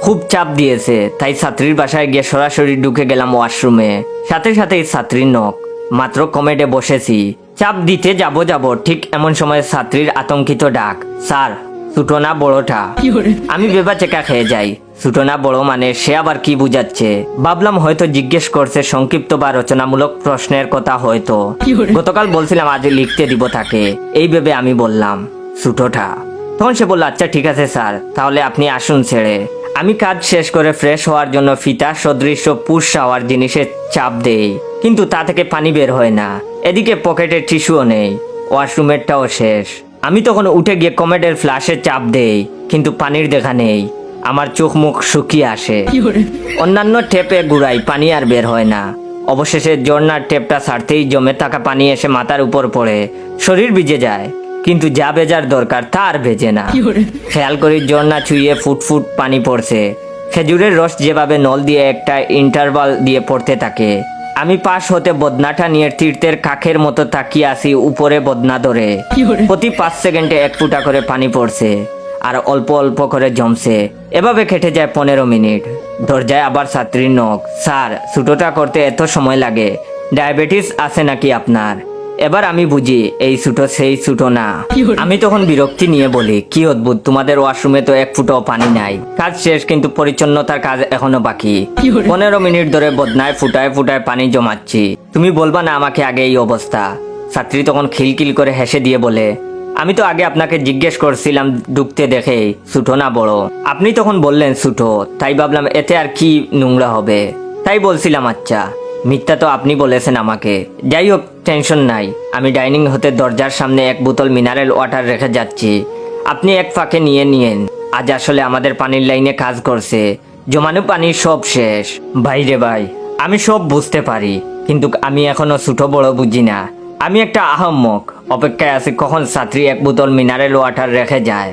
খুব চাপ দিয়েছে, তাই ছাত্রীর বাসায় গিয়ে সরাসরি ঢুকে গেলাম ওয়াশরুমে। সাথে সাথে ছাত্রীর নখ। মাত্র কমেডে বসেছি, চাপ দিতে যাব ঠিক এমন সময় ছাত্রীর আতঙ্কিত ডাক, স্যার ছোটো না বড়টা? আমি বেবা চেকা খেয়ে যাই। ছোটো না বড় মানে সে আবার কি বুঝাচ্ছে? ভাবলাম হয়তো জিজ্ঞেস করছে সংক্ষিপ্ত বা রচনামূলক প্রশ্নের কথা হয়তো। গতকাল বলছিলাম আজ লিখতে দিব তাকে, এই ভেবে আমি বললাম ছোটোটা। তখন সে বলল, আচ্ছা ঠিক আছে স্যার, তাহলে আপনি আসুন ছেড়ে। আমি কাজ শেষ করে ফ্রেশ হওয়ার জন্য ফিতা সদৃশ্য পুশ শাওয়ার জিনিসে চাপ দেই, কিন্তু তা থেকে পানি বের হয় না। এদিকে পকেটে টিস্যুও নেই, ওয়াশরুমেরটাও শেষ। আমি তখন উঠে গিয়ে কমেডের ফ্ল্যাশে চাপ দেই, কিন্তু পানির দেখা নেই। আমার চোখ মুখ শুকিয়ে আসে। অন্যান্য টেপে ঘুরাই, পানি আর বের হয় না। অবশেষে ঝর্ণার টেপটা ছাড়তেই জমে থাকা পানি এসে মাথার উপর পড়ে, শরীর ভিজে যায়, কিন্তু যা ভেজার দরকার তা আর ভেজে না। খেয়াল করি ঝর্ণা ছুঁয়ে ফুট পানি পড়ছে। খেজুরের রস যেভাবে নল দিয়ে একটা ইন্টারভাল দিয়ে পড়তে থাকে, আমি পাশ হতে বদনাটা নিয়ে তীর্থের কাকের মতো তাকিয়ে আসি উপরে বদনা ধরে। প্রতি 5 সেকেন্ডে 1 ফুটা করে পানি পড়ছে আর অল্প অল্প করে জমছে। এভাবে কেটে যায় 15 মিনিট। দরজায় আবার ছাত্রীর নখ, স্যার ছোটোটা করতে এত সময় লাগে? ডায়াবেটিস আছে নাকি আপনার? এবার আমি বুঝি এই ছোটো সেই ছোটো না। আমি তখন বিরক্তি নিয়ে বলি, কি অদ্ভুত, তোমাদের ওয়াশরুমে তো 1 ফুটাও পানি নাই। কাজ শেষ, কিন্তু পরিচ্ছন্নতার কাজ এখনো বাকি। 15 মিনিট ধরে বদনায় ফুটায় পানি জমাচ্ছি। তুমি বলবা না আমাকে আগে এই অবস্থা? ছাত্রী তখন খিলখিল করে হেসে দিয়ে বলে, আমি তো আগে আপনাকে জিজ্ঞেস করছিলাম ঢুকতে দেখে ছোটো না বড়। আপনি তখন বললেন ছোটো, তাই ভাবলাম এতে আর কি নোংরা হবে, তাই বলছিলাম আচ্ছা। মিথ্যা তো আপনি বলেছেন আমাকে। যাই হোক, টেনশন নাই। আমি ডাইনিং হতে দরজার সামনে 1 বোতল মিনারেল ওয়াটার রেখে যাচ্ছি, আপনি এক ফাঁকে নিয়ে আজ আসলে আমাদের পানির লাইনে কাজ করছে, জমানো পানি সব শেষ। ভাই রে ভাই, আমি সব বুঝতে পারি, কিন্তু আমি এখনো ছোটো বড় বুঝি না। আমি একটা আহম্মক, অপেক্ষায় আছি কখন ছাত্রী 1 বোতল মিনারেল ওয়াটার রেখে যায়।